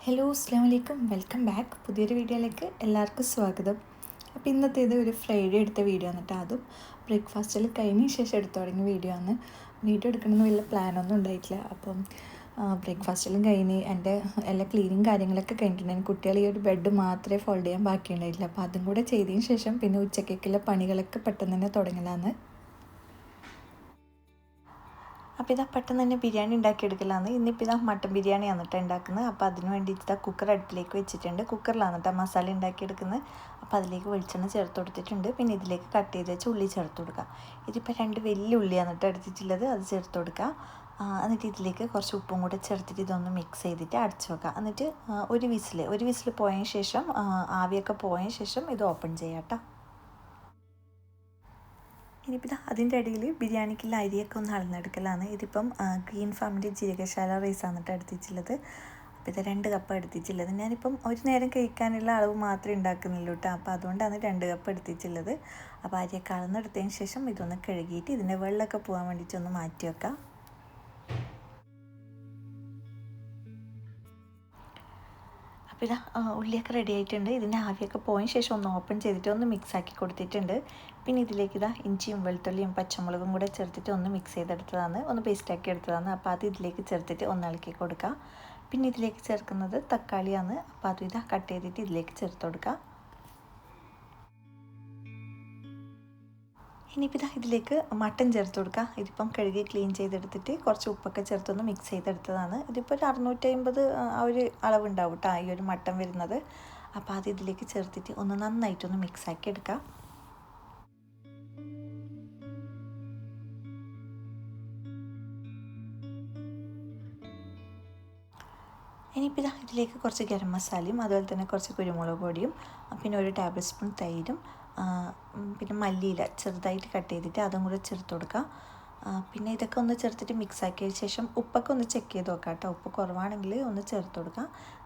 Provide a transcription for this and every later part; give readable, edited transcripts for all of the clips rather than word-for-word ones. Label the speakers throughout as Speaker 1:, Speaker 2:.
Speaker 1: Hello അസ്സാം വലൈക്കും welcome back. പുതിയൊരു വീഡിയോയിലേക്ക് എല്ലാവർക്കും സ്വാഗതം. അപ്പോൾ ഇന്നത്തേത് ഒരു ഫ്രൈഡേ എടുത്ത വീഡിയോ ആണ് കേട്ടോ. അതും ബ്രേക്ക്ഫാസ്റ്റിൽ കഴിഞ്ഞ ശേഷം എടുത്തു തുടങ്ങിയ വീഡിയോ ആണ്. വീഡിയോ എടുക്കണമെന്ന് വലിയ പ്ലാനൊന്നും ഉണ്ടായിട്ടില്ല. അപ്പം ബ്രേക്ക്ഫാസ്റ്റിലും കഴിഞ്ഞ് എൻ്റെ എല്ലാ ക്ലീനിങ് കാര്യങ്ങളൊക്കെ കഴിഞ്ഞിട്ടുണ്ടായിരുന്നു. കുട്ടികൾ ഈ ഒരു ബെഡ് മാത്രമേ ഫോൾഡ് ചെയ്യാൻ ബാക്കിയുണ്ടായിട്ടില്ല. അപ്പോൾ അതും കൂടെ ചെയ്തതിന് ശേഷം പിന്നെ ഉച്ചക്കേക്കുള്ള പണികളൊക്കെ പെട്ടെന്ന് തന്നെ തുടങ്ങലാണ്. അപ്പോൾ ഇതാ പെട്ടെന്ന് തന്നെ ബിരിയാണി ഉണ്ടാക്കിയെടുക്കലാണ്. ഇന്നിപ്പോൾ ഇതാ മട്ടൻ ബിരിയാണിയാണ് കേട്ടോ ഉണ്ടാക്കുന്നത്. അപ്പോൾ അതിന് വേണ്ടിയിട്ട് ഇതാ കുക്കർ അടുപ്പിലേക്ക് വെച്ചിട്ടുണ്ട്. കുക്കറിലാണ് കേട്ടോ മസാല ഉണ്ടാക്കിയെടുക്കുന്നത്. അപ്പോൾ അതിലേക്ക് വെളിച്ചെണ്ണ ചേർത്ത് കൊടുത്തിട്ടുണ്ട്. പിന്നെ ഇതിലേക്ക് കട്ട് ചെയ്ത് വെച്ച് ഉള്ളി ചേർത്ത് കൊടുക്കുക. ഇതിപ്പോൾ 2 വലിയ ഉള്ളിയാണ് കേട്ടോ എടുത്തിട്ടുള്ളത്. അത് ചേർത്ത് കൊടുക്കുക. എന്നിട്ട് ഇതിലേക്ക് കുറച്ച് ഉപ്പും കൂടെ ചേർത്തിട്ട് ഇതൊന്ന് മിക്സ് ചെയ്തിട്ട് അടച്ചു വെക്കുക. എന്നിട്ട് ഒരു വിസിൽ പോയതിന് ശേഷം ആവിയൊക്കെ പോയതിന് ശേഷം ഇത് ഓപ്പൺ ചെയ്യാം കേട്ടോ. ഇനിയിപ്പോൾ അതിൻ്റെ ഇടയിൽ ബിരിയാണിക്കുള്ള അരിയൊക്കെ ഒന്ന് അളന്നെടുക്കലാണ്. ഇതിപ്പം ഗ്രീൻ ഫാമിൻ്റെ ജീരകശാല റൈസാണ് കേട്ടോ എടുത്തിട്ടുള്ളത്. അപ്പോൾ ഇത് 2 കപ്പ് എടുത്തിട്ടുള്ളത്. ഞാനിപ്പം ഒരു നേരം കഴിക്കാനുള്ള അളവ് മാത്രമേ ഉണ്ടാക്കുന്നുള്ളൂ കേട്ടോ. അപ്പോൾ അതുകൊണ്ടാണ് 2 കപ്പ് എടുത്തിട്ടുള്ളത്. അപ്പോൾ അരിയൊക്കെ അളന്നെടുത്തതിന് ശേഷം ഇതൊന്ന് കഴുകിയിട്ട് ഇതിൻ്റെ വെള്ളമൊക്കെ പോകാൻ വേണ്ടിയിട്ട് ഒന്ന് മാറ്റി വെക്കാം. അപ്പോൾ ഇതാ ഉള്ളിയൊക്കെ റെഡി ആയിട്ടുണ്ട്. ഇതിൻ്റെ ആവിയൊക്കെ പോയതിന് ശേഷം ഒന്ന് ഓപ്പൺ ചെയ്തിട്ട് ഒന്ന് മിക്സാക്കി കൊടുത്തിട്ടുണ്ട്. പിന്നെ ഇതിലേക്ക് ഇതാ ഇഞ്ചിയും വെളുത്തുള്ളിയും പച്ചമുളകും കൂടെ ചേർത്തിട്ട് ഒന്ന് മിക്സ് ചെയ്തെടുത്തതാണ്, ഒന്ന് പേസ്റ്റാക്കി എടുത്തതാണ്. അപ്പോൾ അത് ഇതിലേക്ക് ചേർത്തിട്ട് ഒന്ന് ഇളക്കി കൊടുക്കുക. പിന്നെ ഇതിലേക്ക് ചേർക്കുന്നത് തക്കാളിയാണ്. അപ്പോൾ അതും ഇതാ കട്ട് ചെയ്തിട്ട് ഇതിലേക്ക് ചേർത്ത് കൊടുക്കുക. ഇനിയിപ്പോൾ ഇതിലേക്ക് മട്ടൻ ചേർത്ത് കൊടുക്കുക. ഇതിപ്പം കഴുകി ക്ലീൻ ചെയ്തെടുത്തിട്ട് കുറച്ച് ഉപ്പൊക്കെ ചേർത്തൊന്ന് മിക്സ് ചെയ്തെടുത്തതാണ്. ഇതിപ്പോൾ ഒരു 650 ആ ഒരു അളവുണ്ടാവും കേട്ടോ ഈ ഒരു മട്ടൻ വരുന്നത്. അപ്പോൾ അത് ഇതിലേക്ക് ചേർത്തിട്ട് ഒന്ന് നന്നായിട്ടൊന്ന് മിക്സാക്കി എടുക്കാം. ഇനിയിപ്പോൾ ഇതിലേക്ക് കുറച്ച് ഗരം മസാലയും അതുപോലെ തന്നെ കുറച്ച് കുരുമുളക് പൊടിയും പിന്നെ ഒരു ടേബിൾ സ്പൂൺ തൈരും പിന്നെ മല്ലിയില ചെറുതായിട്ട് കട്ട് ചെയ്തിട്ട് അതും കൂടെ ചേർത്ത് കൊടുക്കുക. പിന്നെ ഇതൊക്കെ ഒന്ന് ചേർത്തിട്ട് മിക്സാക്കിയ ശേഷം ഉപ്പൊക്കെ ഒന്ന് ചെക്ക് ചെയ്ത് നോക്കാം കേട്ടോ. ഉപ്പ് കുറവാണെങ്കിൽ ഒന്ന് ചേർത്ത് കൊടുക്കുക.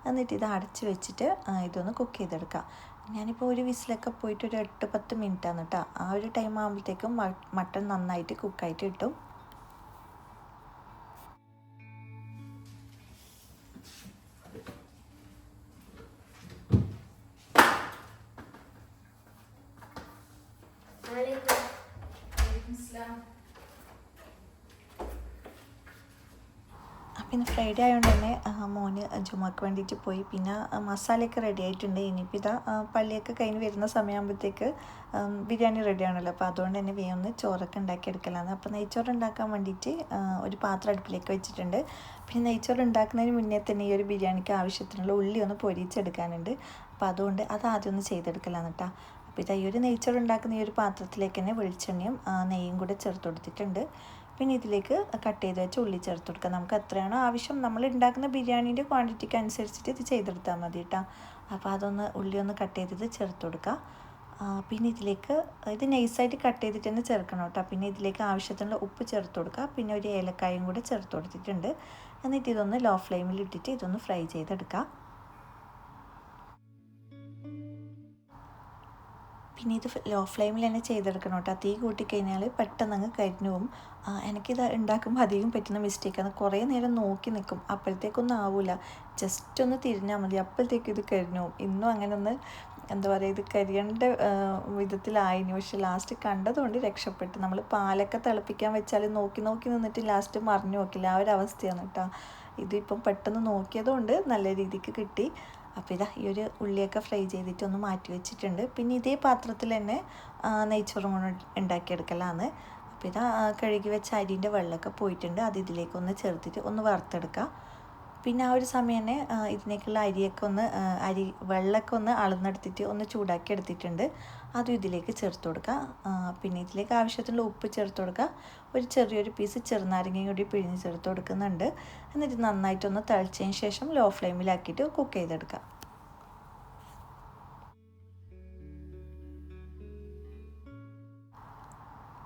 Speaker 1: എന്നിട്ട് ഇത് അടച്ച് വെച്ചിട്ട് ഇതൊന്ന് കുക്ക് ചെയ്തെടുക്കുക. ഞാനിപ്പോൾ ഒരു വിസിലൊക്കെ പോയിട്ട് ഒരു 8-10 മിനിറ്റാണ് കേട്ടോ. ആ ഒരു ടൈം ആകുമ്പോഴത്തേക്കും മട്ടൺ നന്നായിട്ട് കുക്കായിട്ട് കിട്ടും. പിന്നെ ഫ്രൈഡേ ആയതുകൊണ്ട് തന്നെ മോന് ജുമാക്ക് വേണ്ടിയിട്ട് പോയി. പിന്നെ മസാലയൊക്കെ റെഡി ആയിട്ടുണ്ട്. ഇനിയിപ്പോൾ ഇതാ പള്ളിയൊക്കെ കഴിഞ്ഞ് വരുന്ന സമയമാകുമ്പോഴത്തേക്ക് ബിരിയാണി റെഡി ആണല്ലോ. അപ്പോൾ അതുകൊണ്ട് തന്നെ വേഗം ഒന്ന് ചോറൊക്കെ ഉണ്ടാക്കിയെടുക്കലാണ്. അപ്പോൾ നെയ്ച്ചോറ് ഉണ്ടാക്കാൻ വേണ്ടിയിട്ട് ഒരു പാത്രം അടുപ്പിലേക്ക് വെച്ചിട്ടുണ്ട്. പിന്നെ നെയ്ച്ചോറ് ഉണ്ടാക്കുന്നതിന് മുന്നേ തന്നെ ഈ ഒരു ബിരിയാണിക്ക് ആവശ്യത്തിനുള്ള ഉള്ളി ഒന്ന് പൊരിച്ചെടുക്കാനുണ്ട്. അപ്പോൾ അതുകൊണ്ട് അത് ആദ്യം ഒന്ന് ചെയ്തെടുക്കലാണ് കേട്ടോ. അപ്പോൾ ഇതാ ഈ ഒരു നെയ്ച്ചോറ് ഉണ്ടാക്കുന്ന ഈ ഒരു പാത്രത്തിലേക്ക് തന്നെ വെളിച്ചെണ്ണയും നെയ്യും കൂടെ ചേർത്ത് കൊടുത്തിട്ടുണ്ട്. പിന്നെ ഇതിലേക്ക് കട്ട് ചെയ്ത് വെച്ച് ഉള്ളി ചേർത്ത് കൊടുക്കുക. നമുക്ക് എത്രയാണോ ആവശ്യം നമ്മൾ ഉണ്ടാക്കുന്ന ബിരിയാണീൻ്റെ ക്വാണ്ടിറ്റിക്ക് അനുസരിച്ചിട്ട് ഇത് ചെയ്തെടുത്താൽ മതി കേട്ടോ. അപ്പോൾ അതൊന്ന് ഉള്ളി ഒന്ന് കട്ട് ചെയ്തത് ചേർത്ത് കൊടുക്കുക. പിന്നെ ഇതിലേക്ക് ഇത് നൈസായിട്ട് കട്ട് ചെയ്തിട്ട് തന്നെ ചേർക്കണം കേട്ടോ. പിന്നെ ഇതിലേക്ക് ആവശ്യത്തിനുള്ള ഉപ്പ് ചേർത്ത് കൊടുക്കുക. പിന്നെ ഒരു ഏലക്കായും കൂടെ ചേർത്ത് കൊടുത്തിട്ടുണ്ട്. എന്നിട്ട് ഇതൊന്ന് ലോ ഫ്ലെയിമിൽ ഇട്ടിട്ട് ഇതൊന്ന് ഫ്രൈ ചെയ്തെടുക്കുക. പിന്നെ ഇത് ലോ ഫ്ലെയിമിൽ തന്നെ ചെയ്തെടുക്കണം കേട്ടോ. തീ കൂട്ടിക്കഴിഞ്ഞാൽ പെട്ടെന്ന് അങ്ങ് കരിഞ്ഞു പോകും. എനിക്കിത് ഉണ്ടാക്കുമ്പോൾ അധികം പറ്റുന്ന മിസ്റ്റേക്കാണ്. കുറേ നേരം നോക്കി നിൽക്കും, അപ്പോഴത്തേക്കൊന്നും ആവില്ല. ജസ്റ്റ് ഒന്ന് തിരിഞ്ഞാൽ മതി, അപ്പോഴത്തേക്കും ഇത് കരിഞ്ഞു പോകും. ഇന്നും അങ്ങനെ ഒന്ന് എന്താ പറയുക, ഇത് കരിയേണ്ട വിധത്തിലായിരുന്നു. പക്ഷെ ലാസ്റ്റ് കണ്ടതുകൊണ്ട് രക്ഷപ്പെട്ടു. നമ്മൾ പാലൊക്കെ തിളപ്പിക്കാൻ വെച്ചാൽ നോക്കി നിന്നിട്ട് ലാസ്റ്റ് മറിഞ്ഞു നോക്കില്ല, ആ ഒരു അവസ്ഥയാണ് കേട്ടോ. ഇതിപ്പം പെട്ടെന്ന് നോക്കിയതുകൊണ്ട് നല്ല രീതിക്ക് കിട്ടി. അപ്പോൾ ഇതാ ഈ ഒരു ഉള്ളിയൊക്കെ ഫ്രൈ ചെയ്തിട്ട് ഒന്ന് മാറ്റി വെച്ചിട്ടുണ്ട്. പിന്നെ ഇതേ പാത്രത്തിൽ തന്നെ നെയ്ച്ചോറും കൊണ്ട് ഉണ്ടാക്കിയെടുക്കലാണ്. അപ്പോൾ ഇതാ കഴുകി വെച്ച അരിൻ്റെ വെള്ളമൊക്കെ പോയിട്ടുണ്ട്. അത് ഇതിലേക്കൊന്ന് ചേർത്തിട്ട് ഒന്ന് വറുത്തെടുക്കുക. പിന്നെ ആ ഒരു സമയം തന്നെ ഇതിലേക്കുള്ള വെള്ളമൊക്കെ ഒന്ന് അളന്നെടുത്തിട്ട് ഒന്ന് ചൂടാക്കി എടുത്തിട്ടുണ്ട്. അതും ഇതിലേക്ക് ചേർത്ത് കൊടുക്കുക. പിന്നെ ഇതിലേക്ക് ആവശ്യത്തിനുള്ള ഉപ്പ് ചേർത്ത് കൊടുക്കുക. ഒരു ചെറിയൊരു പീസ് ചെറുനാരങ്ങയും കൂടി പിഴിഞ്ഞ് ചേർത്ത് കൊടുക്കുന്നുണ്ട്. എന്നിട്ട് നന്നായിട്ടൊന്ന് തിളച്ചതിന് ശേഷം ലോ ഫ്ലെയിമിലാക്കിയിട്ട് കുക്ക് ചെയ്തെടുക്കുക.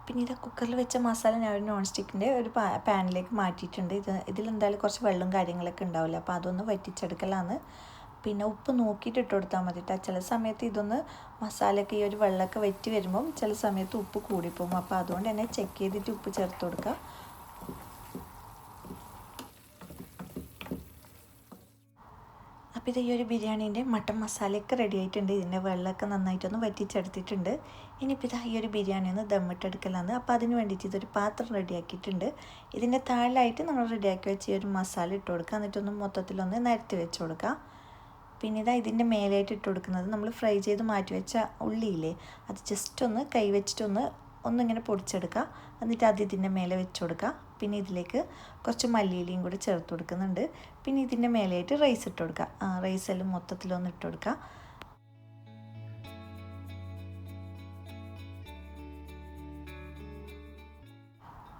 Speaker 1: പിന്നെ ഇത് കുക്കറിൽ വെച്ച മസാല ഞാൻ ഒരു നോൺ സ്റ്റിക്കിൻ്റെ ഒരു പാനിലേക്ക് മാറ്റിയിട്ടുണ്ട്. ഇതിലെന്തായാലും കുറച്ച് വെള്ളവും കാര്യങ്ങളൊക്കെ ഉണ്ടാവില്ല. അപ്പോൾ അതൊന്ന് വറ്റിച്ചെടുക്കലാണ്. പിന്നെ ഉപ്പ് നോക്കിയിട്ട് ഇട്ട് കൊടുത്താൽ മതി കേട്ടോ. ചില സമയത്ത് ഇതൊന്ന് മസാലയൊക്കെ ഈ ഒരു വെള്ളമൊക്കെ വറ്റി വരുമ്പം ചില സമയത്ത് ഉപ്പ് കൂടിപ്പോകും. അപ്പോൾ അതുകൊണ്ട് തന്നെ ചെക്ക് ചെയ്തിട്ട് ഉപ്പ് ചേർത്ത് കൊടുക്കുക. അപ്പോൾ ഇത് ഈ ഒരു ബിരിയാണീൻ്റെ മട്ടൻ മസാലയൊക്കെ റെഡി ആയിട്ടുണ്ട്. ഇതിൻ്റെ വെള്ളമൊക്കെ നന്നായിട്ടൊന്ന് വറ്റിച്ചെടുത്തിട്ടുണ്ട്. ഇനിയിപ്പോൾ ഇതാ ഈ ഒരു ബിരിയാണി ഒന്ന് ദമ്മിട്ടെടുക്കലാണ്. അപ്പോൾ അതിന് വേണ്ടിയിട്ട് ഇതൊരു പാത്രം റെഡിയാക്കിയിട്ടുണ്ട്. ഇതിൻ്റെ താഴെയായിട്ട് നമ്മൾ റെഡിയാക്കി വെച്ച് ഈ ഒരു മസാല ഇട്ട് കൊടുക്കുക. എന്നിട്ടൊന്ന് മൊത്തത്തിലൊന്ന് നിരത്തി വെച്ച് കൊടുക്കുക. പിന്നെ ഇതാ ഇതിൻ്റെ മേലായിട്ട് ഇട്ട് കൊടുക്കുന്നത് നമ്മൾ ഫ്രൈ ചെയ്ത് മാറ്റി വെച്ച ഉള്ളിയില്ലേ, അത് ജസ്റ്റ് ഒന്ന് കൈ വെച്ചിട്ടൊന്ന് ഒന്നിങ്ങനെ പൊടിച്ചെടുക്കുക. എന്നിട്ട് അത് ഇതിൻ്റെ മേലെ വെച്ച് കൊടുക്കുക. പിന്നെ ഇതിലേക്ക് കുറച്ച് മല്ലിയിലയും കൂടി ചേർത്ത് കൊടുക്കുന്നുണ്ട്. പിന്നെ ഇതിൻ്റെ മേലെയായിട്ട് റൈസ് ഇട്ട് കൊടുക്കുക. റൈസെല്ലാം മൊത്തത്തിലൊന്ന് ഇട്ട് കൊടുക്കുക.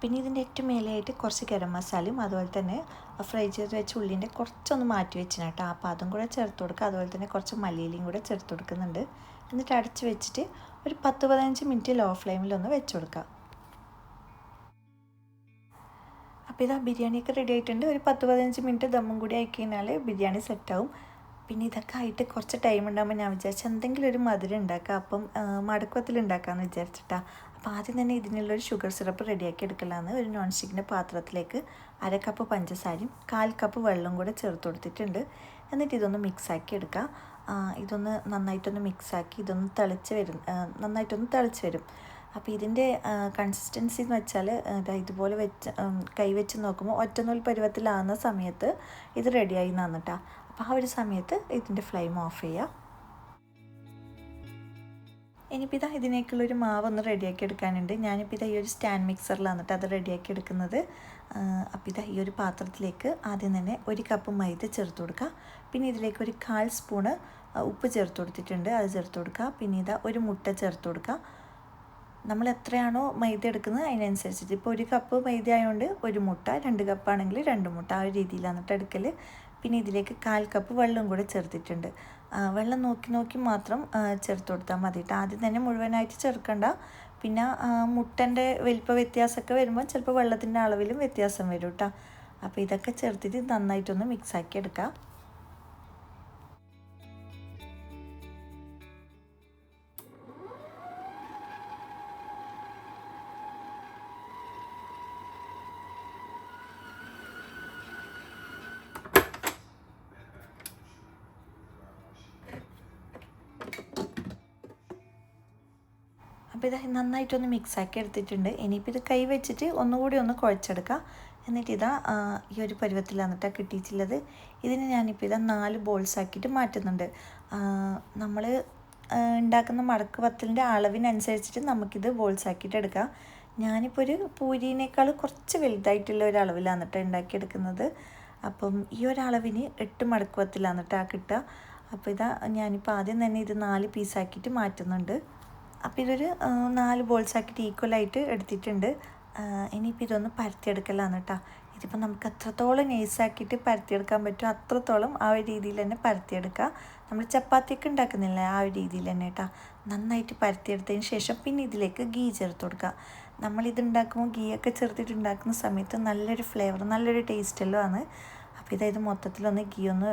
Speaker 1: പിന്നെ ഇതിൻ്റെ ഏറ്റവും മേലെയായിട്ട് കുറച്ച് ഗരം മസാലയും അതുപോലെ തന്നെ ഫ്രൈ ചെയ്ത് വെച്ച ഉള്ളിൻ്റെ കുറച്ചൊന്ന് മാറ്റി വെച്ചിന് കേട്ടോ. അപ്പോൾ അതും കൂടെ ചേർത്ത് കൊടുക്കുക. അതുപോലെ തന്നെ കുറച്ച് മല്ലിയിലയും കൂടെ ചേർത്ത് കൊടുക്കുന്നുണ്ട്. എന്നിട്ട് അടച്ച് വെച്ചിട്ട് ഒരു 10-15 മിനിറ്റ് ലോ ഫ്ലെയിമിലൊന്ന് വെച്ച് കൊടുക്കുക. അപ്പോൾ ഇതാ ബിരിയാണിയൊക്കെ റെഡി ആയിട്ടുണ്ട്. ഒരു 10-15 മിനിറ്റ് ദമ്മും കൂടി ആയി കഴിഞ്ഞാൽ ബിരിയാണി സെറ്റാവും. പിന്നെ ഇതൊക്കെ ആയിട്ട് കുറച്ച് ടൈം ഉണ്ടാകുമ്പോൾ ഞാൻ വിചാരിച്ചു എന്തെങ്കിലും ഒരു മധുരം ഉണ്ടാക്കാം. അപ്പം മടക്കത്തിൽ ഉണ്ടാക്കാമെന്ന് വിചാരിച്ചിട്ടാണ്. അപ്പോൾ ആദ്യം തന്നെ ഇതിനുള്ളൊരു ഷുഗർ സിറപ്പ് റെഡിയാക്കി എടുക്കലാന്ന്. ഒരു നോൺ സ്റ്റിക്കിൻ്റെ പാത്രത്തിലേക്ക് 1/2 കപ്പ് പഞ്ചസാരയും 1/4 കപ്പ് വെള്ളം കൂടെ ചേർത്ത് കൊടുത്തിട്ടുണ്ട്. എന്നിട്ട് ഇതൊന്ന് മിക്സാക്കി എടുക്കുക. ഇതൊന്ന് നന്നായിട്ടൊന്ന് മിക്സാക്കി ഇതൊന്ന് നന്നായിട്ടൊന്ന് തിളച്ച് വരും. അപ്പോൾ ഇതിൻ്റെ കൺസിസ്റ്റൻസി എന്ന് വെച്ചാൽ ഇതുപോലെ കൈ വെച്ച് നോക്കുമ്പോൾ ഒറ്റനൂൽ പരുവത്തിലാകുന്ന സമയത്ത് ഇത് റെഡിയായി നന്നിട്ടാ. അപ്പോൾ ആ ഒരു സമയത്ത് ഇതിൻ്റെ ഫ്ലെയിം ഓഫ് ചെയ്യുക. ഇനിയിപ്പോൾ ഇതാ ഇതിനേക്കുള്ളൊരു മാവ് ഒന്ന് റെഡിയാക്കി എടുക്കാനുണ്ട്. ഞാനിപ്പോൾ ഇതാ ഈ ഒരു സ്റ്റാൻഡ് മിക്സറിലാണ് അത് റെഡിയാക്കി എടുക്കുന്നത്. അപ്പോൾ ഇതാ ഈ ഒരു പാത്രത്തിലേക്ക് ആദ്യം തന്നെ 1 കപ്പ് മൈദ ചേർത്ത് കൊടുക്കുക. പിന്നെ ഇതിലേക്ക് ഒരു 1/4 സ്പൂണ് ഉപ്പ് ചേർത്ത് കൊടുത്തിട്ടുണ്ട്, അത് ചേർത്ത് കൊടുക്കുക. പിന്നെ ഇതാ ഒരു മുട്ട ചേർത്ത് കൊടുക്കുക. നമ്മൾ എത്രയാണോ മൈദ എടുക്കുന്നത് അതിനനുസരിച്ചിട്ട്. ഇപ്പോൾ 1 കപ്പ് മൈദ ആയതുകൊണ്ട് 1 മുട്ട, 2 കപ്പാണെങ്കിൽ 2 മുട്ട, ആ ഒരു രീതിയിലാണ് എടുക്കൽ. പിന്നെ ഇതിലേക്ക് 1/4 കപ്പ് വെള്ളം കൂടെ ചേർത്തിട്ടുണ്ട്. വെള്ളം നോക്കി മാത്രം ചേർത്ത് കൊടുത്താൽ മതി കേട്ടോ. ആദ്യം തന്നെ മുഴുവനായിട്ട് ചേർക്കണ്ട. പിന്നെ മുട്ടൻ്റെ വലിപ്പ വ്യത്യാസമൊക്കെ വരുമ്പോൾ ചിലപ്പോൾ വെള്ളത്തിൻ്റെ അളവിലും വ്യത്യാസം വരും കേട്ടോ. അപ്പോൾ ഇതൊക്കെ ചേർത്തിട്ട് നന്നായിട്ടൊന്ന് മിക്സാക്കി എടുക്കുക. അപ്പോൾ ഇത് നന്നായിട്ടൊന്ന് മിക്സാക്കി എടുത്തിട്ടുണ്ട്. ഇനിയിപ്പോൾ ഇത് കൈ വെച്ചിട്ട് ഒന്നുകൂടി ഒന്ന് കുഴച്ചെടുക്കുക. എന്നിട്ട് ഇതാ ഈ ഒരു പരുവത്തിലാണ് കേട്ടോ കിട്ടിയിട്ടുള്ളത്. ഇതിന് ഞാനിപ്പോൾ ഇതാ 4 ബോൾസ് ആക്കിയിട്ട് മാറ്റുന്നുണ്ട്. നമ്മൾ ഉണ്ടാക്കുന്ന മടക്ക് വത്തലിൻ്റെ അളവിനനുസരിച്ചിട്ട് നമുക്കിത് ബോൾസ് ആക്കിയിട്ട് എടുക്കാം. ഞാനിപ്പോൾ ഒരു പൂരിനേക്കാൾ കുറച്ച് വലുതായിട്ടുള്ള ഒരു അളവിലാണ് കേട്ടോ ഉണ്ടാക്കിയെടുക്കുന്നത്. അപ്പം ഈ ഒരളവിന് 8 മടക്ക് വത്തലാണ് കേട്ടോ കിട്ടുക. അപ്പോൾ ഇതാ ഞാനിപ്പോൾ ആദ്യം തന്നെ ഇത് 4 പീസാക്കിയിട്ട് മാറ്റുന്നുണ്ട്. അപ്പോൾ ഇതൊരു 4 ബോൾസ് ആക്കിയിട്ട് ഈക്വലായിട്ട് എടുത്തിട്ടുണ്ട്. ഇനിയിപ്പോൾ ഇതൊന്ന് പരത്തിയെടുക്കലാണ് കേട്ടോ. ഇതിപ്പോൾ നമുക്ക് എത്രത്തോളം നൈസാക്കിയിട്ട് പരത്തിയെടുക്കാൻ പറ്റുമോ അത്രത്തോളം ആ ഒരു രീതിയിൽ തന്നെ പരത്തിയെടുക്കുക. നമ്മൾ ചപ്പാത്തിയൊക്കെ ഉണ്ടാക്കുന്നില്ല ആ ഒരു രീതിയിൽ തന്നെ കേട്ടോ. നന്നായിട്ട് പരത്തിയെടുത്തതിന് ശേഷം പിന്നെ ഇതിലേക്ക് ഗീ ചേർത്ത് കൊടുക്കുക. നമ്മളിത് ഉണ്ടാക്കുമ്പോൾ ഗീയൊക്കെ ചേർത്തിട്ട് ഉണ്ടാക്കുന്ന സമയത്ത് നല്ലൊരു ഫ്ലേവർ, നല്ലൊരു ടേസ്റ്റെല്ലാം ആണ്. അപ്പോൾ ഇത് മൊത്തത്തിലൊന്ന് ഗീ ഒന്ന്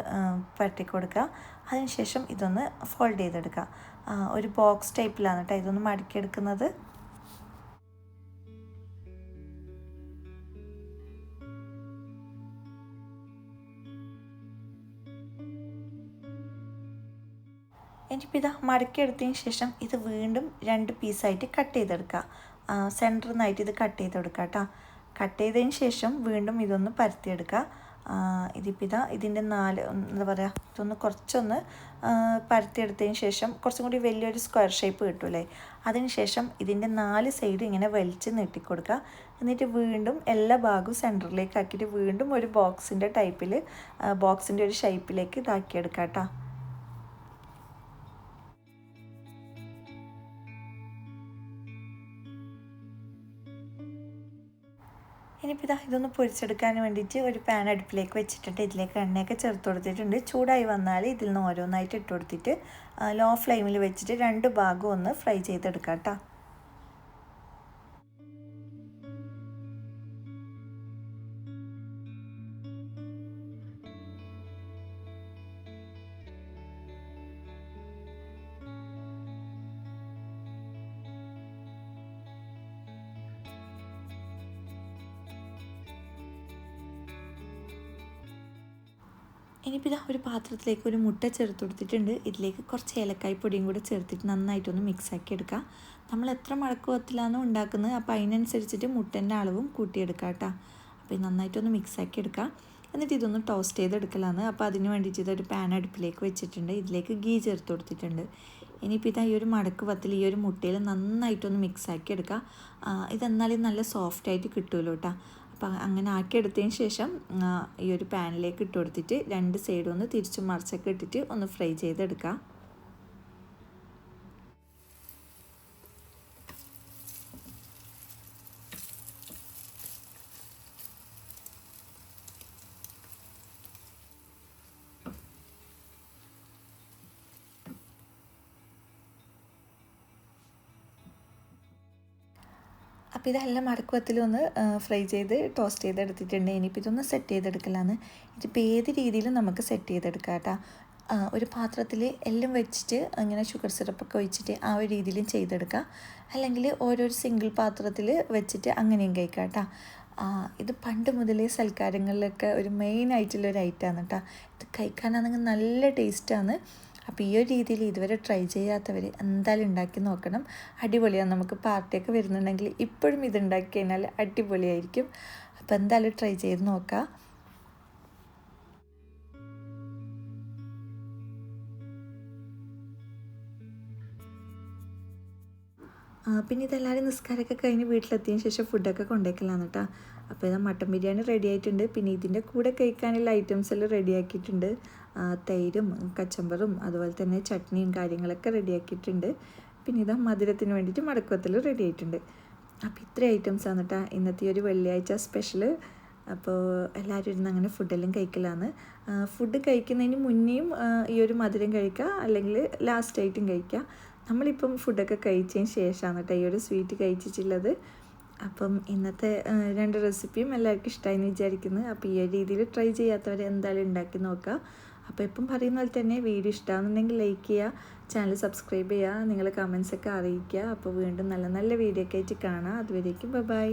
Speaker 1: പരട്ടി കൊടുക്കുക. അതിനുശേഷം ഇതൊന്ന് ഫോൾഡ് ചെയ്തെടുക്കുക. ഒരു ബോക്സ് ടൈപ്പിലാണ് കേട്ടോ ഇതൊന്ന് മടക്കിയെടുക്കുന്നത്. ഇനിയിപ്പോൾ ഇതാ മടക്കിയെടുത്തതിന് ശേഷം ഇത് വീണ്ടും 2 പീസായിട്ട് കട്ട് ചെയ്തെടുക്കുക. സെൻറ്ററിൽ നിന്നായിട്ട് ഇത് കട്ട് ചെയ്തെടുക്കുക കേട്ടോ. കട്ട് ചെയ്തതിന് ശേഷം വീണ്ടും ഇതൊന്ന് പരത്തിയെടുക്കുക. ഇതിപ്പോൾ ഇതാ ഇതിൻ്റെ 4 എന്താ പറയുക ഇതൊന്ന് കുറച്ചൊന്ന് പരത്തിയെടുത്തതിന് ശേഷം കുറച്ചും കൂടി വലിയൊരു സ്ക്വയർ ഷേപ്പ് കിട്ടൂലേ. അതിന് ശേഷം ഇതിൻ്റെ 4 സൈഡ് ഇങ്ങനെ വലിച്ച് നീട്ടിക്കൊടുക്കുക. എന്നിട്ട് വീണ്ടും എല്ലാ ഭാഗവും സെൻറ്ററിലേക്ക് ആക്കിയിട്ട് വീണ്ടും ഒരു ബോക്സിൻ്റെ ടൈപ്പിൽ ബോക്സിൻ്റെ ഒരു ഷേപ്പിലേക്ക് ഇതാക്കിയെടുക്കുക കേട്ടോ. ഇനിയിപ്പോൾ ഇതൊന്ന് പൊരിച്ചെടുക്കാൻ വേണ്ടിയിട്ട് ഒരു പാൻ അടുപ്പിലേക്ക് വെച്ചിട്ടുണ്ട്. ഇതിലേക്ക് എണ്ണയൊക്കെ ചേർത്ത് കൊടുത്തിട്ടുണ്ട്. ചൂടായി വന്നാൽ ഇതിൽ നിന്ന് ഓരോന്നായിട്ട് ഇട്ട് കൊടുത്തിട്ട് ലോ ഫ്ലെയിമിൽ വെച്ചിട്ട് 2 ഭാഗവും ഒന്ന് ഫ്രൈ ചെയ്തെടുക്കാം കേട്ടോ. ഇനിയിപ്പോൾ ഇതാ ഒരു പാത്രത്തിലേക്ക് ഒരു മുട്ട ചേർത്ത് കൊടുത്തിട്ടുണ്ട്. ഇതിലേക്ക് കുറച്ച് ഏലക്കായ് പൊടിയും കൂടെ ചേർത്തിട്ട് നന്നായിട്ടൊന്ന് മിക്സാക്കി എടുക്കുക. നമ്മൾ എത്ര മടക്കുവത്തിലാണോ ഉണ്ടാക്കുന്നത് അപ്പോൾ അതിനനുസരിച്ചിട്ട് മുട്ടൻ്റെ അളവും കൂട്ടിയെടുക്കുക കേട്ടോ. അപ്പോൾ ഇത് നന്നായിട്ടൊന്ന് മിക്സാക്കി എടുക്കുക. എന്നിട്ട് ഇതൊന്ന് ടോസ്റ്റ് ചെയ്തെടുക്കലാണ്. അപ്പോൾ അതിന് വേണ്ടിയിട്ട് ഇതൊരു പാൻ അടുപ്പിലേക്ക് വെച്ചിട്ടുണ്ട്. ഇതിലേക്ക് ഗീ ചേർത്ത് കൊടുത്തിട്ടുണ്ട്. ഇനിയിപ്പോൾ ഇതാ ഈ ഒരു മടക്ക് വത്തിൽ ഈ ഒരു മുട്ടയിൽ നന്നായിട്ടൊന്ന് മിക്സാക്കി എടുക്കുക. ഇതെന്നാലും നല്ല സോഫ്റ്റായിട്ട് കിട്ടുമല്ലോ കേട്ടോ. അപ്പം അങ്ങനെ ആക്കിയെടുത്തതിന് ശേഷം ഈ ഒരു പാനിലേക്ക് ഇട്ട് കൊടുത്തിട്ട് 2 സൈഡും ഒന്ന് തിരിച്ചും മറിച്ചൊക്കെ ഇട്ടിട്ട് ഒന്ന് ഫ്രൈ ചെയ്തെടുക്കുക. അപ്പോൾ ഇതെല്ലാം മടക്കുവത്തിലൊന്ന് ഫ്രൈ ചെയ്ത് ടോസ്റ്റ് ചെയ്തെടുത്തിട്ടുണ്ട്. ഇനിയിപ്പോൾ ഇതൊന്ന് സെറ്റ് ചെയ്തെടുക്കലാണ്. ഇതിപ്പോൾ ഏത് രീതിയിലും നമുക്ക് സെറ്റ് ചെയ്തെടുക്കാം കേട്ടോ. ഒരു പാത്രത്തിൽ എല്ലാം വെച്ചിട്ട് ഇങ്ങനെ ഷുഗർ സിറപ്പൊക്കെ ഒഴിച്ചിട്ട് ആ ഒരു രീതിയിലും ചെയ്തെടുക്കാം. അല്ലെങ്കിൽ ഓരോരു സിംഗിൾ പാത്രത്തിൽ വെച്ചിട്ട് അങ്ങനെയും കഴിക്കാം കേട്ടോ. ഇത് പണ്ട് മുതലേ സൽക്കാരങ്ങളിലൊക്കെ ഒരു മെയിനായിട്ടുള്ളൊരു ഐറ്റമാണ് കേട്ടോ. ഇത് കഴിക്കാനാണെങ്കിൽ നല്ല ടേസ്റ്റാണ്. അപ്പോൾ ഈ ഒരു രീതിയിൽ ഇതുവരെ ട്രൈ ചെയ്യാത്തവർ എന്തായാലും ഉണ്ടാക്കി നോക്കണം. അടിപൊളിയാണ്. നമുക്ക് പാർട്ടിയൊക്കെ വരുന്നുണ്ടെങ്കിൽ ഇപ്പോഴും ഇത് ഉണ്ടാക്കി കഴിഞ്ഞാൽ അടിപൊളിയായിരിക്കും. അപ്പോൾ എന്തായാലും ട്രൈ ചെയ്ത് നോക്കാം. പിന്നെ ഇതെല്ലാവരും നിസ്കാരമൊക്കെ കഴിഞ്ഞ് വീട്ടിലെത്തിയതിന് ശേഷം ഫുഡൊക്കെ കൊണ്ടുവയ്ക്കലാണ് കേട്ടോ. അപ്പോൾ ഇതാ മട്ടൻ ബിരിയാണി റെഡി ആയിട്ടുണ്ട്. പിന്നെ ഇതിൻ്റെ കൂടെ കഴിക്കാനുള്ള ഐറ്റംസ് എല്ലാം റെഡിയാക്കിയിട്ടുണ്ട്. തൈരും കച്ചമ്പറും അതുപോലെ തന്നെ ചട്നിയും കാര്യങ്ങളൊക്കെ റെഡിയാക്കിയിട്ടുണ്ട്. പിന്നെ ഇതാ മധുരത്തിന് വേണ്ടിയിട്ട് മടക്കത്തിൽ റെഡി ആയിട്ടുണ്ട്. അപ്പോൾ ഇത്രയും ഐറ്റംസാണ് കേട്ടോ ഇന്നത്തെ ഒരു വെള്ളിയാഴ്ച സ്പെഷ്യൽ. അപ്പോൾ എല്ലാവരും ഇരുന്ന് അങ്ങനെ ഫുഡെല്ലാം കഴിക്കലാണ്. ഫുഡ് കഴിക്കുന്നതിന് മുന്നേയും ഈ ഒരു മധുരം കഴിക്കുക, അല്ലെങ്കിൽ ലാസ്റ്റായിട്ടും കഴിക്കുക. നമ്മളിപ്പം ഫുഡൊക്കെ കഴിച്ചതിന് ശേഷമാണ് കേട്ടോ ഈ ഒരു സ്വീറ്റ് കഴിച്ചിട്ടുള്ളത്. അപ്പം ഇന്നത്തെ 2 റെസിപ്പിയും എല്ലാവർക്കും ഇഷ്ടമായെന്ന് വിചാരിക്കുന്നു. അപ്പോൾ ഈ ഒരു രീതിയിൽ ട്രൈ ചെയ്യാത്തവർ എന്തായാലും ഉണ്ടാക്കി നോക്കുക. അപ്പോൾ ഇപ്പം പറയുന്ന പോലെ തന്നെ വീഡിയോ ഇഷ്ടമാണെന്നുണ്ടെങ്കിൽ ലൈക്ക് ചെയ്യുക, ചാനൽ സബ്സ്ക്രൈബ് ചെയ്യുക, നിങ്ങളുടെ കമൻസൊക്കെ അറിയിക്കുക. അപ്പോൾ വീണ്ടും നല്ല നല്ല വീഡിയോ ഒക്കെ ആയിട്ട് കാണാം. അതുവരേക്കും ബൈ.